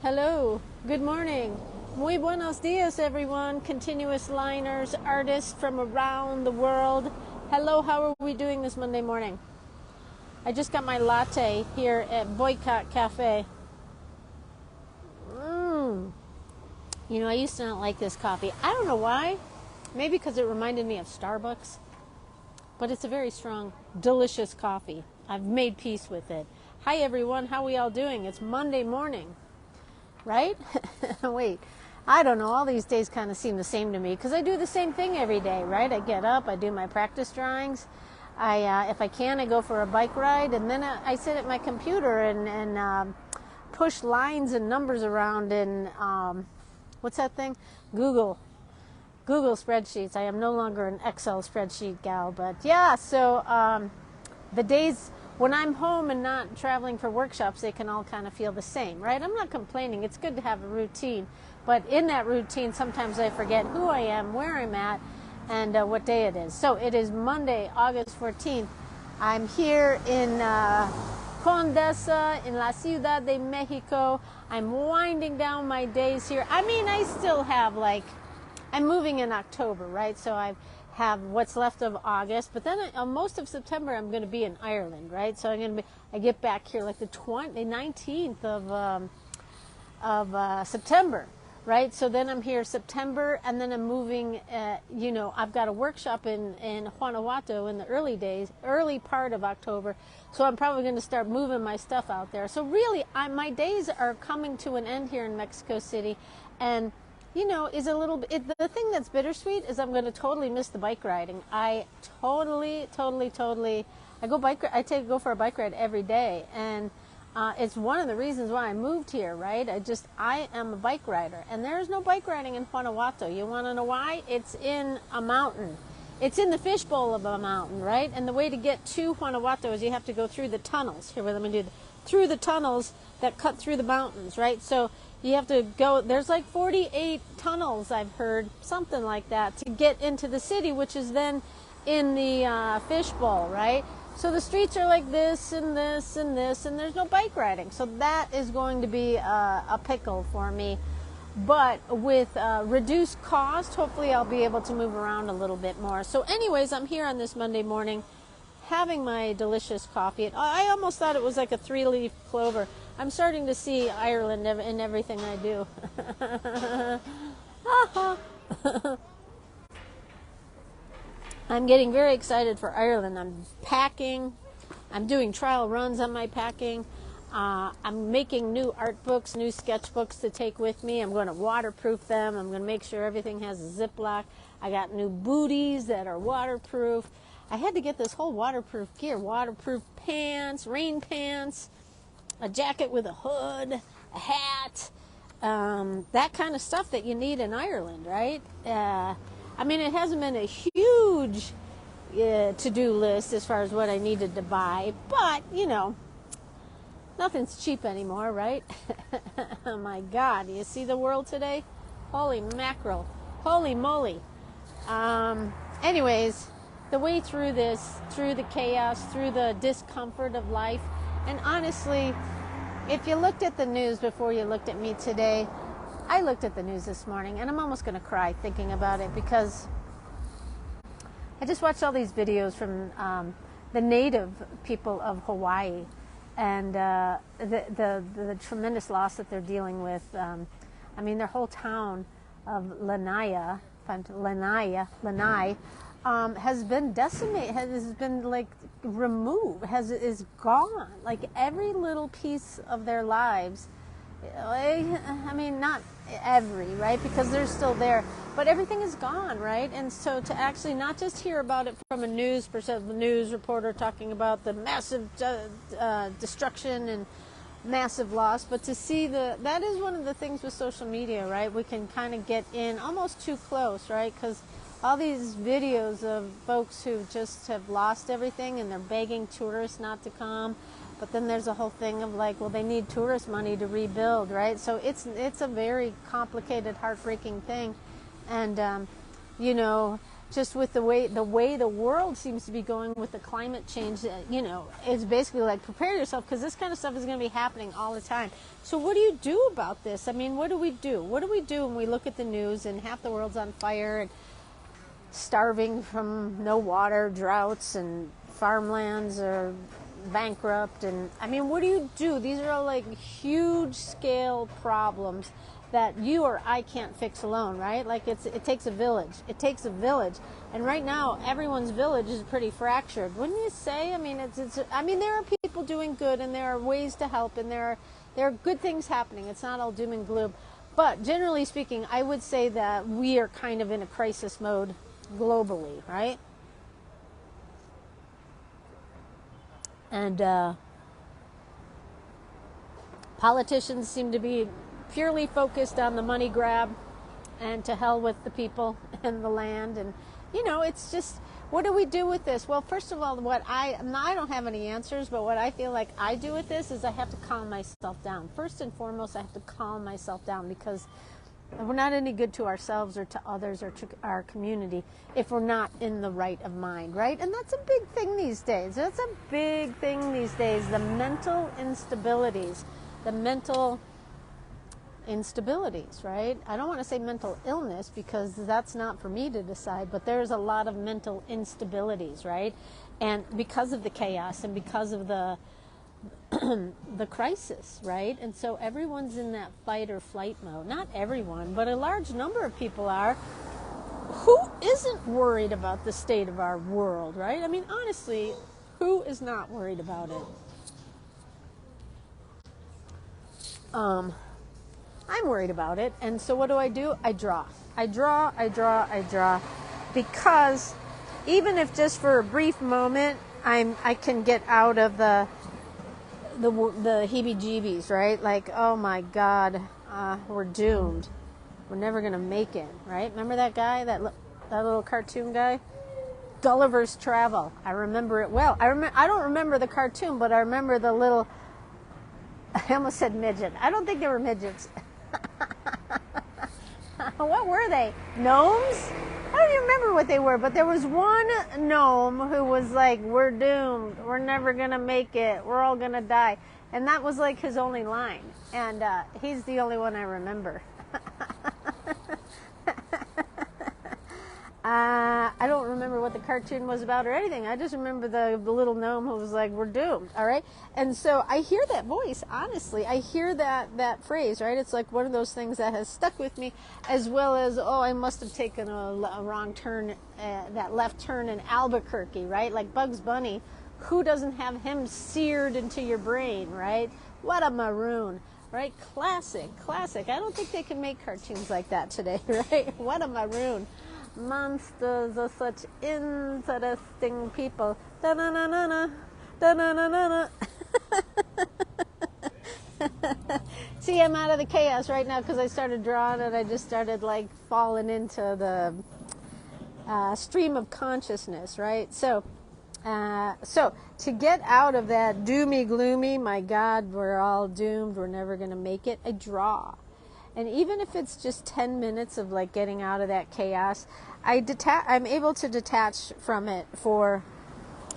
Hello, good morning. Muy buenos dias, everyone. Continuous liners, artists from around the world. Hello, how are we doing this Monday morning? I just got my latte here at Boycott Cafe. You know, I used to not like this coffee. I don't know why. Maybe because it reminded me of Starbucks. But it's a very strong, delicious coffee. I've made peace with it. Hi, everyone. How are we all doing? It's Monday morning. Right? Wait, I don't know. All these days kind of seem the same to me because I do the same thing every day, right? I get up, I do my practice drawings. If I can, I go for a bike ride, and then I sit at my computer and push lines and numbers around in, what's that thing? Google spreadsheets. I am no longer an Excel spreadsheet gal, but yeah, so the days when I'm home and not traveling for workshops, they can all kind of feel the same, right? I'm not complaining. It's good to have a routine. But in that routine, sometimes I forget who I am, where I'm at, and what day it is. So it is Monday, August 14th. I'm here in Condesa, in La Ciudad de Mexico. I'm winding down my days here. I mean, I still have I'm moving in October, right? So I have what's left of August, but then most of September I'm going to be in Ireland, right? So I get back here like the 19th of September, right? So then I'm here September, and then I'm moving. I've got a workshop in Guanajuato in the early part of October. So I'm probably going to start moving my stuff out there. So really, my days are coming to an end here in Mexico City, and is a little bit, the thing that's bittersweet is I'm going to totally miss the bike riding. I totally, I go for a bike ride every day, and it's one of the reasons why I moved here, right? I am a bike rider, and there's no bike riding in Guanajuato. You want to know why? It's in a mountain. It's in the fishbowl of a mountain, right? And the way to get to Guanajuato is you have to go through the tunnels. Here, let me do through the tunnels that cut through the mountains, right? So you have to go, there's like 48 tunnels, I've heard, something like that, to get into the city, which is then in the fishbowl, right? So the streets are like this and this and this, and there's no bike riding. So that is going to be a pickle for me. But with reduced cost, hopefully I'll be able to move around a little bit more. So anyways, I'm here on this Monday morning having my delicious coffee. I almost thought it was like a 3-leaf clover. I'm starting to see Ireland in everything I do. I'm getting very excited for Ireland. I'm packing. I'm doing trial runs on my packing. I'm making new art books, new sketchbooks to take with me. I'm going to waterproof them. I'm going to make sure everything has a Ziploc. I got new booties that are waterproof. I had to get this whole waterproof gear, waterproof pants, rain pants, a jacket with a hood, a hat, that kind of stuff that you need in Ireland, right? I mean, it hasn't been a huge to-do list as far as what I needed to buy, but, nothing's cheap anymore, right? Oh, my God. Do you see the world today? Holy mackerel. Holy moly. Anyways, the way through this, through the chaos, through the discomfort of life, and honestly, if you looked at the news before you looked at me today, I looked at the news this morning, and I'm almost going to cry thinking about it because I just watched all these videos from the native people of Hawaii and the tremendous loss that they're dealing with. Their whole town of Lanai has been decimated, has been removed, is gone. Like every little piece of their lives. I mean, not every, right? Because they're still there, but everything is gone, right? And so to actually not just hear about it from a news reporter talking about the massive destruction and massive loss, but to see that is one of the things with social media, right? We can kind of get in almost too close, right? Because all these videos of folks who just have lost everything and they're begging tourists not to come. But then there's a whole thing of they need tourist money to rebuild, right? So it's a very complicated, heartbreaking thing. And, just with the way the world seems to be going with the climate change, it's basically like prepare yourself, because this kind of stuff is going to be happening all the time. So what do you do about this? I mean, what do we do? What do we do when we look at the news and half the world's on fire and starving from no water, droughts, and farmlands are bankrupt? And I mean, what do you do? These are all like huge scale problems that you or I can't fix alone, right? Like it takes a village. It takes a village. And right now, everyone's village is pretty fractured, wouldn't you say? I mean, there are people doing good, and there are ways to help, and there are good things happening. It's not all doom and gloom. But generally speaking, I would say that we are kind of in a crisis mode globally, right? And politicians seem to be purely focused on the money grab, and to hell with the people and the land. And it's just, what do we do with this? Well, first of all, I don't have any answers, but what I feel like I do with this is I have to calm myself down. First and foremost, I have to calm myself down, because we're not any good to ourselves or to others or to our community if we're not in the right of mind, right? And that's a big thing these days. The mental instabilities, right? I don't want to say mental illness, because that's not for me to decide, but there's a lot of mental instabilities, right? And because of the chaos and because of the crisis, right? And so everyone's in that fight or flight mode. Not everyone, but a large number of people are. Who isn't worried about the state of our world, right? I mean, honestly, who is not worried about it? I'm worried about it, and so what do? I draw, because even if just for a brief moment, I can get out of the heebie-jeebies, right? Like, oh my God, we're doomed. We're never gonna make it, right? Remember that guy, that little cartoon guy, Gulliver's Travel? I remember it well. I don't remember the cartoon, but I remember the little. I almost said midget. I don't think they were midgets. What were they? Gnomes? I don't even remember what they were, but there was one gnome who was like, we're doomed. We're never going to make it. We're all going to die. And that was like his only line. And he's the only one I remember. I don't remember what the cartoon was about or anything. I just remember the little gnome who was like, we're doomed, all right? And so I hear that voice, honestly. I hear that phrase, right? It's like one of those things that has stuck with me, as well as, I must have taken a wrong turn, that left turn in Albuquerque, right? Like Bugs Bunny. Who doesn't have him seared into your brain, right? What a maroon. Right? Classic. I don't think they can make cartoons like that today, right? What a maroon. Monsters are such interesting people. Da-na-na-na-na. Da-na-na-na-na. See, I'm out of the chaos right now because I started drawing and I just started like falling into the stream of consciousness, right? So to get out of that doomy, gloomy, my God, we're all doomed, we're never going to make it, I draw. And even if it's just 10 minutes of like getting out of that chaos, I'm able to detach from it for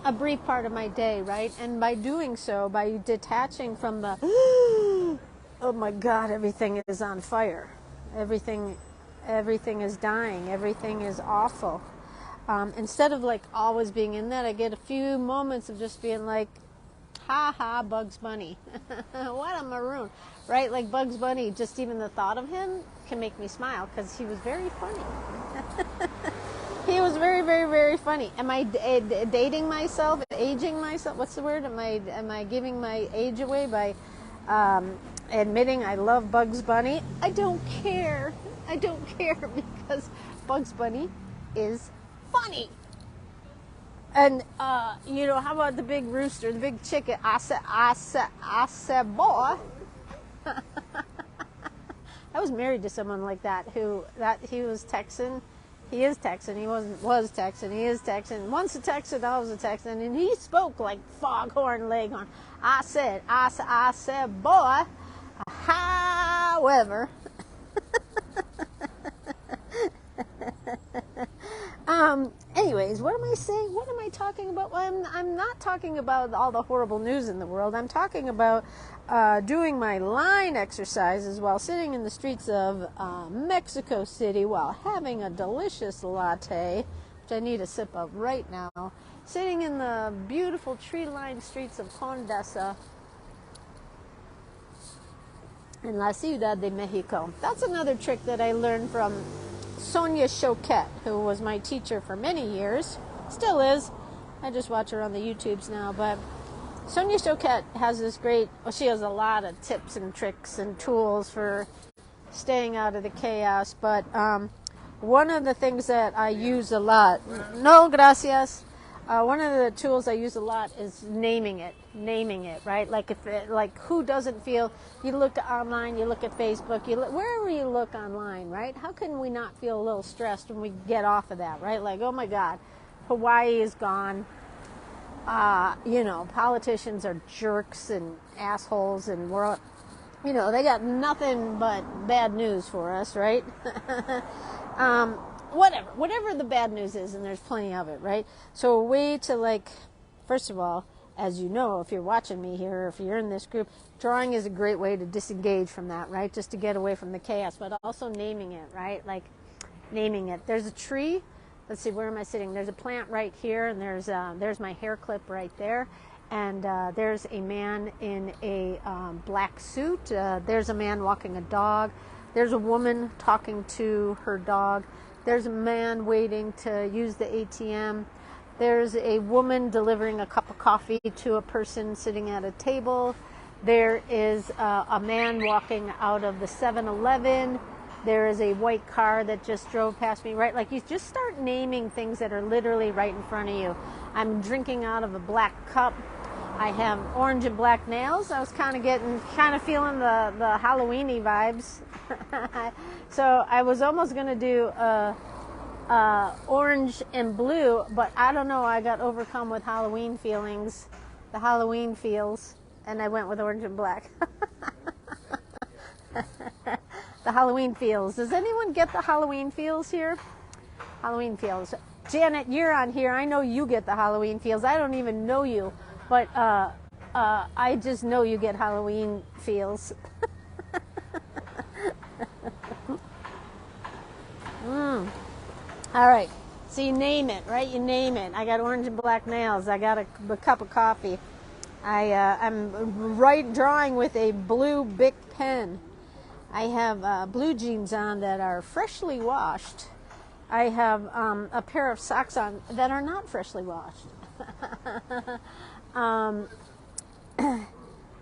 a brief part of my day, right? And by doing so, by detaching from the, oh my God, everything is on fire. Everything is dying. Everything is awful. Instead of like always being in that, I get a few moments of just being like, ha ha, Bugs Bunny. What a maroon, right? Like Bugs Bunny, just even the thought of him can make me smile because he was very funny. He was very, very, very funny. Am I dating myself, aging myself? What's the word? Am I giving my age away by admitting I love Bugs Bunny? I don't care. I don't care because Bugs Bunny is funny. And, how about the big rooster, the big chicken? I said, boy. I was married to someone like that he was Texan. He is Texan. He was Texan. He is Texan. Once a Texan, always a Texan. And he spoke like Foghorn Leghorn. I said, boy. However, Anyways, what am I saying? What am I talking about? Well, I'm not talking about all the horrible news in the world. I'm talking about doing my line exercises while sitting in the streets of Mexico City while having a delicious latte, which I need a sip of right now, sitting in the beautiful tree-lined streets of Condesa in La Ciudad de Mexico. That's another trick that I learned from Sonia Choquette, who was my teacher for many years, still is. I just watch her on the YouTubes now, but Sonia Choquette has this great, well, she has a lot of tips and tricks and tools for staying out of the chaos, but one of the things that I use a lot, no gracias, one of the tools I use a lot is naming it, right? Like like who doesn't feel, you look online, you look at Facebook, you look, wherever you look online, right? How can we not feel a little stressed when we get off of that, right? Like, oh my God, Hawaii is gone. Politicians are jerks and assholes, and we're, they got nothing but bad news for us, right? Whatever the bad news is, and there's plenty of it, right? So a way to, first of all, as you know, if you're watching me here, or if you're in this group, drawing is a great way to disengage from that, right? Just to get away from the chaos, but also naming it, right? Like naming it. There's a tree. Let's see, where am I sitting? There's a plant right here, and there's my hair clip right there. And there's a man in a black suit. There's a man walking a dog. There's a woman talking to her dog. There's a man waiting to use the ATM. There's a woman delivering a cup of coffee to a person sitting at a table. There is a man walking out of the 7-Eleven. There is a white car that just drove past me, right? Like, you just start naming things that are literally right in front of you. I'm drinking out of a black cup. I have orange and black nails. I was kind of feeling the Halloween-y vibes. So I was almost going to do orange and blue, but I don't know. I got overcome with Halloween feelings, the Halloween feels, and I went with orange and black. The Halloween feels. Does anyone get the Halloween feels here? Halloween feels. Janet, you're on here. I know you get the Halloween feels. I don't even know you, but I just know you get Halloween feels. All right. So you name it, right? You name it. I got orange and black nails. I got a cup of coffee. I'm drawing with a blue Bic pen. I have blue jeans on that are freshly washed. I have a pair of socks on that are not freshly washed. I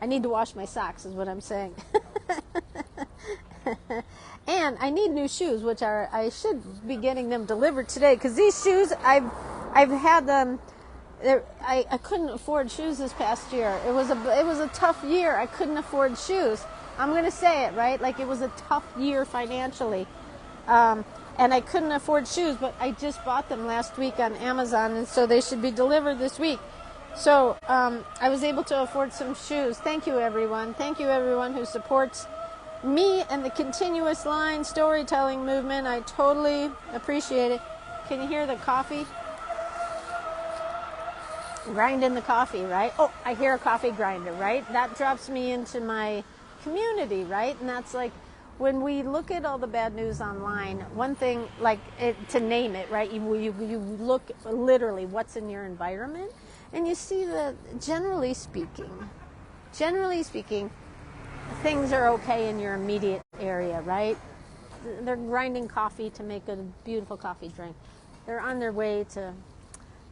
need to wash my socks is what I'm saying. And I need new shoes, which I should be getting them delivered today, because these shoes, I've had them. I couldn't afford shoes this past year. It was a tough year. I couldn't afford shoes. I'm going to say it, right? Like, it was a tough year financially. And I couldn't afford shoes, but I just bought them last week on Amazon, and so they should be delivered this week. So I was able to afford some shoes. Thank you, everyone. Thank you, everyone who supports me and the continuous line storytelling movement. I totally appreciate it. Can you hear the coffee? Grinding the coffee, right? Oh, I hear a coffee grinder, right? That drops me into my community, right? And that's like, when we look at all the bad news online, one thing, to name it, right? You look literally what's in your environment, and you see that generally speaking, things are okay in your immediate area, right? They're grinding coffee to make a beautiful coffee drink. They're on their way to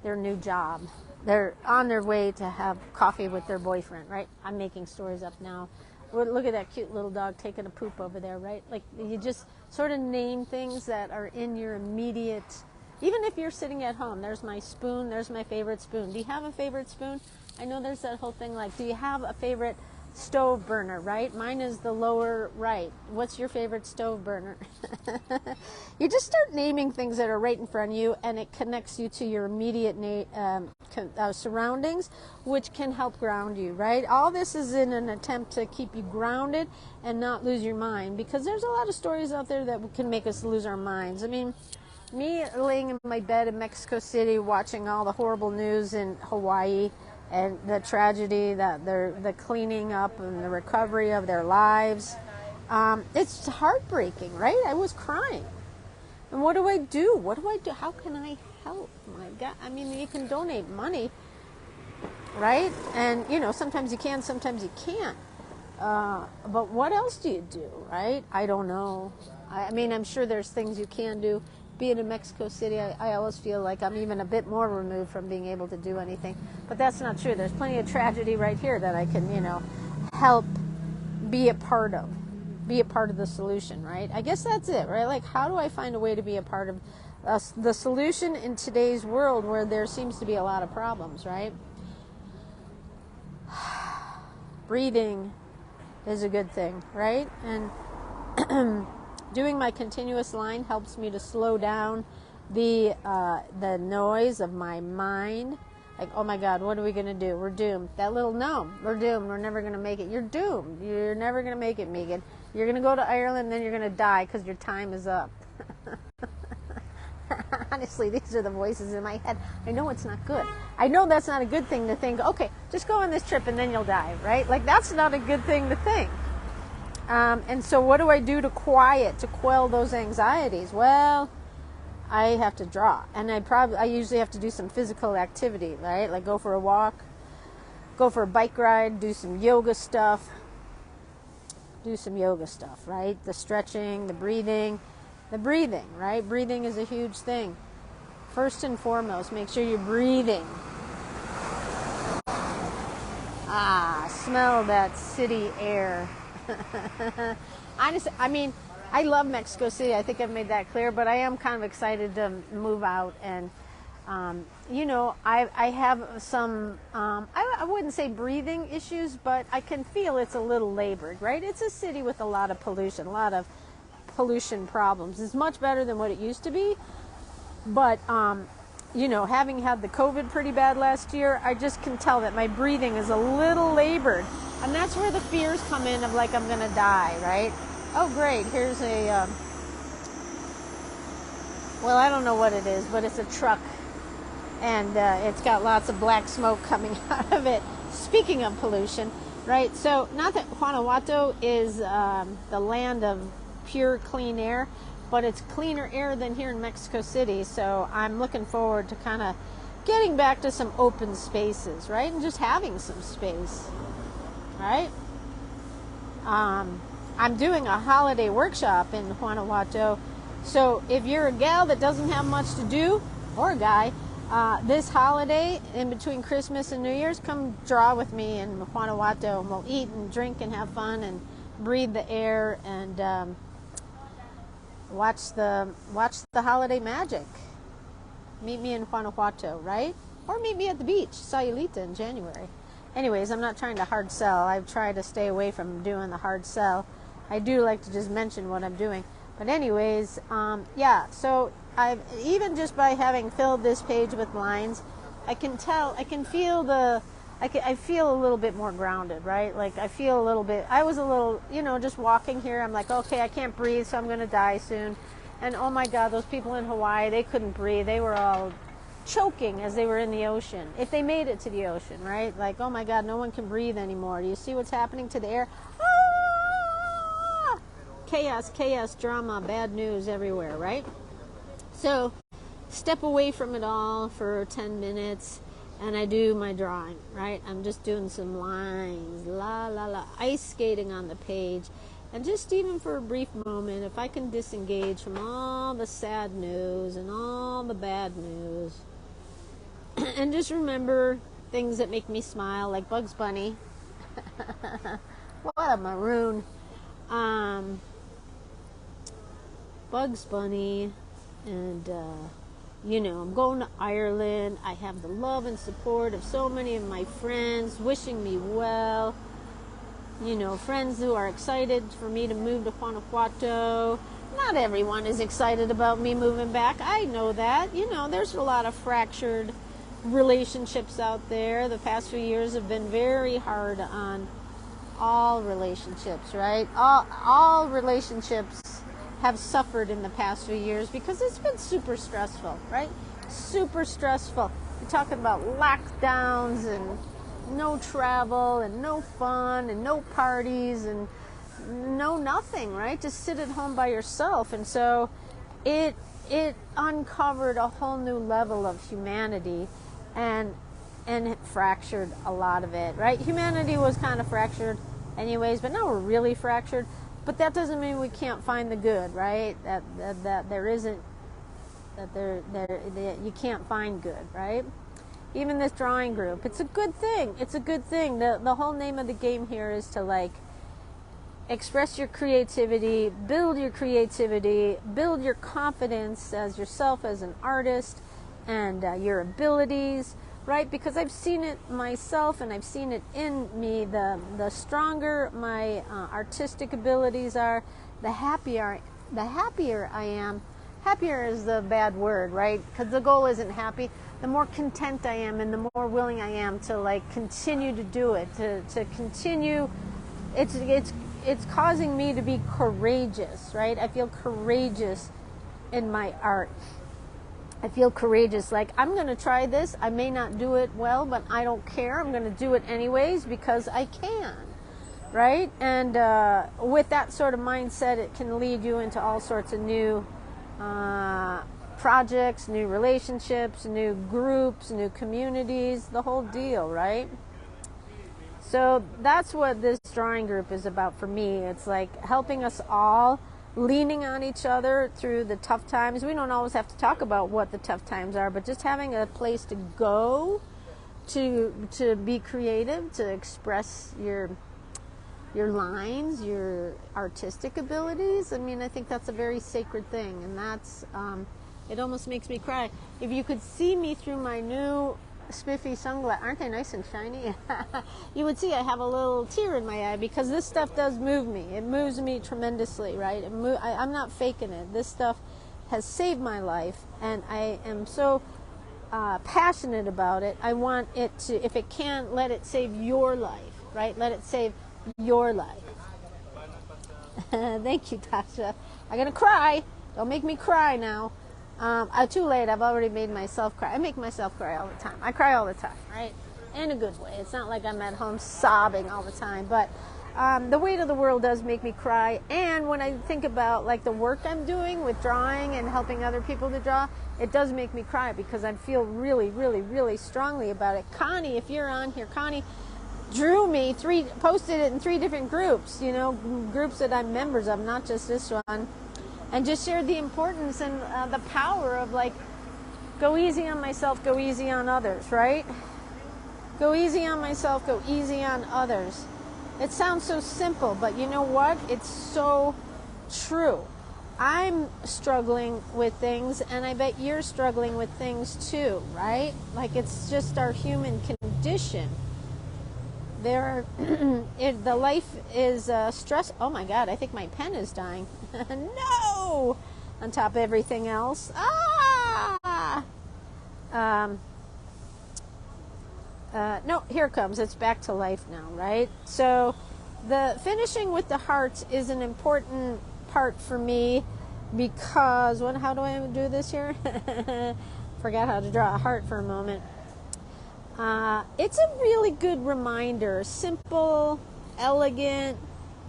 their new job. They're on their way to have coffee with their boyfriend, right? I'm making stories up now. Look at that cute little dog taking a poop over there, right? Like, you just sort of name things that are in your immediate, even if you're sitting at home. There's my spoon. There's my favorite spoon. Do you have a favorite spoon? I know there's that whole thing, like, do you have a favorite stove burner, right? Mine is the lower right. What's your favorite stove burner? You just start naming things that are right in front of you, and it connects you to your immediate surroundings, which can help ground you, right? All this is in an attempt to keep you grounded and not lose your mind, because there's a lot of stories out there that can make us lose our minds. I mean, me laying in my bed in Mexico City watching all the horrible news in Hawaii and the tragedy that the cleaning up and the recovery of their lives. It's heartbreaking, right? I was crying. And what do I do? What do I do? How can I help? My God. I mean, you can donate money, right? And, you know, sometimes you can, sometimes you can't. But what else do you do, right? I don't know. I mean, I'm sure there's things you can do. Being in Mexico City, I always feel like I'm even a bit more removed from being able to do anything. But that's not true. There's plenty of tragedy right here that I can, you know, help be a part of. Be a part of the solution, right? I guess that's it, right? Like, how do I find a way to be a part of the solution in today's world where there seems to be a lot of problems, right? Breathing is a good thing, right? And doing my continuous line helps me to slow down the noise of my mind. Like, oh my God, what are we going to do? We're doomed. That little gnome, we're doomed. We're never going to make it. You're doomed. You're never going to make it, Meagan. You're going to go to Ireland, and then you're going to die because your time is up. Honestly, these are the voices in my head. I know it's not good. I know that's not a good thing to think, okay, just go on this trip and then you'll die, right? Like, that's not a good thing to think. And so what do I do to quell those anxieties? Well, I have to draw. And I usually have to do some physical activity, right? Like go for a walk, go for a bike ride, do some yoga stuff. Right? The stretching, the breathing, right? Breathing is a huge thing. First and foremost, make sure you're breathing. Smell that city air. Honestly, I mean, I love Mexico City. I think I've made that clear, but I am kind of excited to move out. And, you know, I have some, I wouldn't say breathing issues, but I can feel it's a little labored, right? It's a city with a lot of pollution problems. It's much better than what it used to be. But, you know, having had the COVID pretty bad last year, I just can tell that my breathing is a little labored. And that's where the fears come in of like, I'm going to die, right? Oh, great. Here's well, I don't know what it is, but it's a truck. And it's got lots of black smoke coming out of it. Speaking of pollution, right? So not that Guanajuato is the land of pure clean air, but it's cleaner air than here in Mexico City. So I'm looking forward to kind of getting back to some open spaces, right? And just having some space, right? I'm doing a holiday workshop in Guanajuato. So if you're a gal that doesn't have much to do, or a guy, this holiday in between Christmas and New Year's, come draw with me in Guanajuato, and we'll eat and drink and have fun and breathe the air and watch the holiday magic. Meet me in Guanajuato, right? Or meet me at the beach, Sayulita, in January. Anyways, I'm not trying to hard sell. I try to stay away from doing the hard sell. I do like to just mention what I'm doing. But anyways, yeah, so even just by having filled this page with lines, I feel a little bit more grounded, right? Like I was a little, you know, just walking here, I'm like, okay, I can't breathe, so I'm going to die soon. And oh my God, those people in Hawaii, they couldn't breathe. They were all choking as they were in the ocean, if they made it to the ocean, right? Like, oh my God, no one can breathe anymore. Do you see what's happening to the air? Chaos, drama, bad news everywhere, right? So step away from it all for 10 minutes and I do my drawing, right? I'm just doing some lines, ice skating on the page. And just even for a brief moment, if I can disengage from all the sad news and all the bad news and just remember things that make me smile, like Bugs Bunny. What a maroon. Bugs Bunny, and you know, I'm going to Ireland. I have the love and support of so many of my friends wishing me well. You know, friends who are excited for me to move to Guanajuato. Not everyone is excited about me moving back. I know that. You know, there's a lot of fractured relationships out there. The past few years have been very hard on all relationships, right? All relationships have suffered in the past few years because it's been super stressful, right? Super stressful. You're talking about lockdowns and no travel and no fun and no parties and no nothing, right? Just sit at home by yourself. And so it uncovered a whole new level of humanity, and it fractured a lot of it, right? Humanity was kind of fractured anyways, but now we're really fractured. But that doesn't mean we can't find the good, right? That there isn't, that you can't find good, right? Even this drawing group, it's a good thing. It's a good thing. The whole name of the game here is to like express your creativity, build your confidence as yourself as an artist, and your abilities, right? Because I've seen it myself, and I've seen it in me. The stronger my artistic abilities are, the happier I am. Happier is the bad word, right? Because the goal isn't happy. The more content I am, and the more willing I am to like continue to do it, to continue. It's causing me to be courageous, right? I feel courageous in my art. I feel courageous, like I'm going to try this. I may not do it well, but I don't care. I'm going to do it anyways because I can, right? And with that sort of mindset, it can lead you into all sorts of new projects, new relationships, new groups, new communities, the whole deal, right? So that's what this drawing group is about for me. It's like helping us all, leaning on each other through the tough times. We don't always have to talk about what the tough times are, but just having a place to go, to be creative, to express your lines, your artistic abilities. I mean, I think that's a very sacred thing, and that's it almost makes me cry. If you could see me through my new spiffy sunglasses, aren't they nice and shiny? You would see I have a little tear in my eye because this stuff does move me. It moves me tremendously, right? I'm not faking it. This stuff has saved my life, and I am so passionate about it. I want it to, if it can, let it save your life, right? Let it save your life. Thank you, Tasha. I'm gonna cry. Don't make me cry now. Too late. I've already made myself cry. I make myself cry all the time. I cry all the time, right? In a good way. It's not like I'm at home sobbing all the time, but the weight of the world does make me cry. And when I think about like the work I'm doing with drawing and helping other people to draw, it does make me cry because I feel really, really, really strongly about it. Connie, if you're on here, Connie drew me posted it in 3 different groups, groups that I'm members of, not just this one. And just shared the importance and the power of like, go easy on myself, go easy on others, right? Go easy on myself, go easy on others. It sounds so simple, but you know what? It's so true. I'm struggling with things, and I bet you're struggling with things too, right? Like it's just our human condition. The life is stress. Oh my God, I think my pen is dying. No! On top of everything else. No, here it comes. It's back to life now, right? So the finishing with the hearts is an important part for me because, how do I do this here? Forgot how to draw a heart for a moment. It's a really good reminder. Simple, elegant,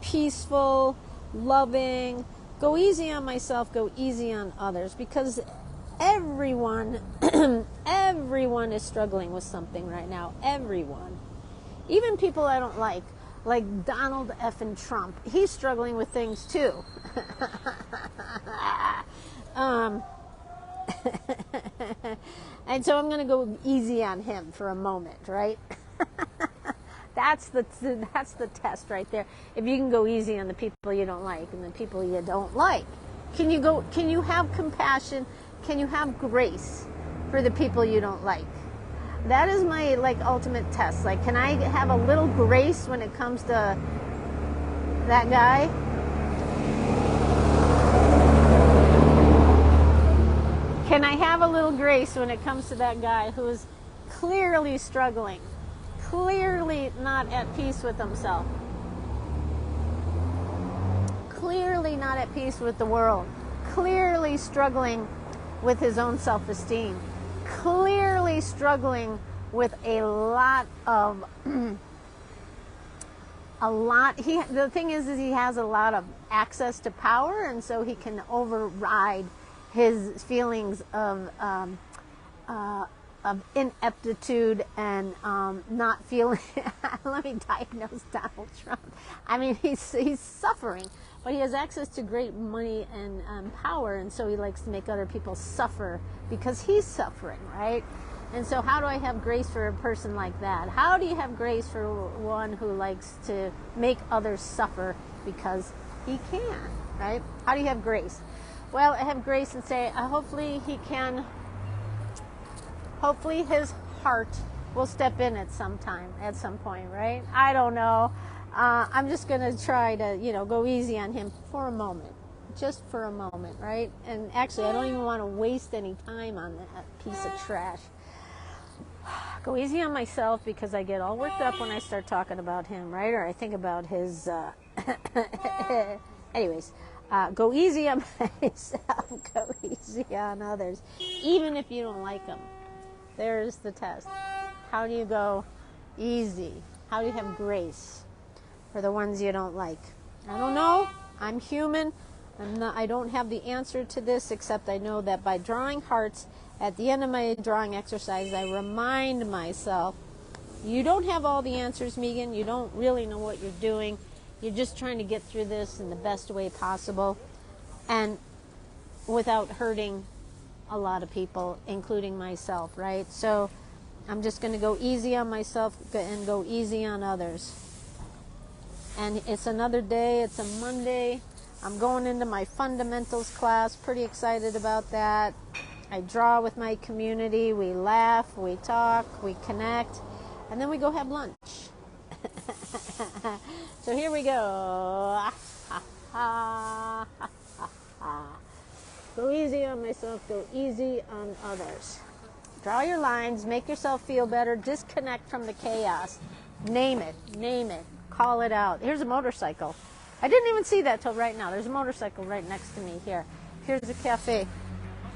peaceful, loving. Go easy on myself, go easy on others, because everyone is struggling with something right now. Everyone. Even people I don't like Donald effing Trump. He's struggling with things too. And so I'm going to go easy on him for a moment, right? That's the test right there. If you can go easy on the people you don't like and the people you don't like, can you have compassion? Can you have grace for the people you don't like? That is my ultimate test. Can I have a little grace when it comes to that guy? Can I have a little grace when it comes to that guy who is clearly struggling, clearly not at peace with himself, clearly not at peace with the world, clearly struggling with his own self-esteem, clearly struggling with a lot. The thing is he has a lot of access to power, and so he can override his feelings of ineptitude and not feeling. Let me diagnose Donald Trump. I mean, he's suffering, but he has access to great money and power, and so he likes to make other people suffer because he's suffering, right? And so how do I have grace for a person like that? How do you have grace for one who likes to make others suffer because he can, right? How do you have grace? Well, I have grace and say, hopefully his heart will step in at some point, right? I don't know. I'm just going to try to, go easy on him for a moment. Just for a moment, right? And actually, I don't even want to waste any time on that piece of trash. Go easy on myself because I get all worked up when I start talking about him, right? Or I think about his... Anyways, go easy on myself. Go easy on others. Even if you don't like them. There's the test. How do you go easy? How do you have grace for the ones you don't like? I don't know. I'm human. I don't have the answer to this, except I know that by drawing hearts, at the end of my drawing exercise, I remind myself, you don't have all the answers, Meagan. You don't really know what you're doing. You're just trying to get through this in the best way possible and without hurting a lot of people, including myself, right? So I'm just going to go easy on myself and go easy on others. And it's another day. It's a Monday. I'm going into my fundamentals class. Pretty excited about that. I draw with my community. We laugh, we talk, we connect, and then we go have lunch. So here we go. Go easy on myself, go easy on others. Draw your lines, make yourself feel better, disconnect from the chaos. Name it, call it out. Here's a motorcycle. I didn't even see that till right now. There's a motorcycle right next to me here. Here's a cafe.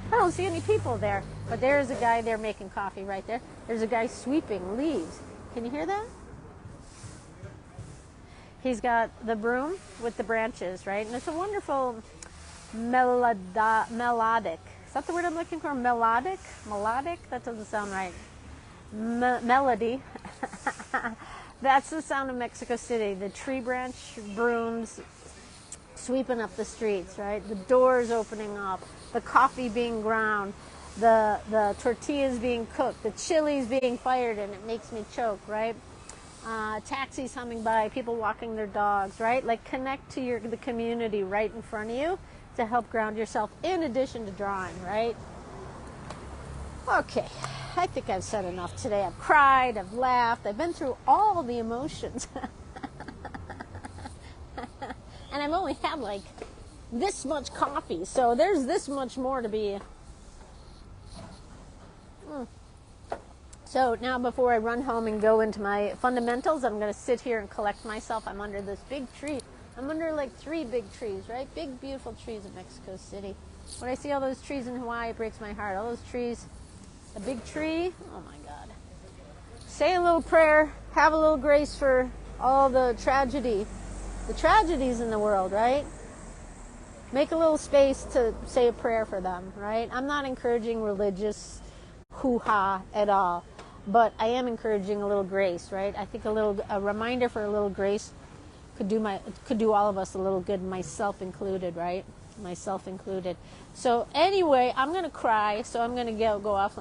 I don't see any people there, but there's a guy there making coffee right there. There's a guy sweeping leaves. Can you hear that? He's got the broom with the branches, right? And it's a wonderful melodic. Is that the word I'm looking for? Melodic? That doesn't sound right. Melody. That's the sound of Mexico City. The tree branch brooms sweeping up the streets, right? The doors opening up, the coffee being ground, the tortillas being cooked, the chilies being fired, and it makes me choke, right? Taxis humming by, people walking their dogs, right? Like connect to the community right in front of you to help ground yourself in addition to drawing, right? Okay, I think I've said enough today. I've cried, I've laughed, I've been through all the emotions. And I've only had like this much coffee, so there's this much more to be. So now before I run home and go into my fundamentals, I'm going to sit here and collect myself. I'm under this big tree. I'm under like 3 big trees, right? Big, beautiful trees in Mexico City. When I see all those trees in Hawaii, it breaks my heart. All those trees, a big tree, oh my God. Say a little prayer, have a little grace for all the tragedies in the world, right? Make a little space to say a prayer for them, right? I'm not encouraging religious hoo-ha at all, but I am encouraging a little grace, right? I think a reminder for a little grace could do all of us a little good, myself included, right? Myself included. So anyway, I'm going to cry, so I'm going to go off.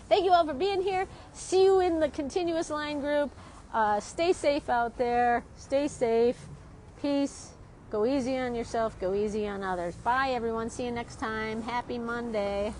Thank you all for being here. See you in the continuous line group. Stay safe out there. Stay safe. Peace. Go easy on yourself. Go easy on others. Bye, everyone. See you next time. Happy Monday.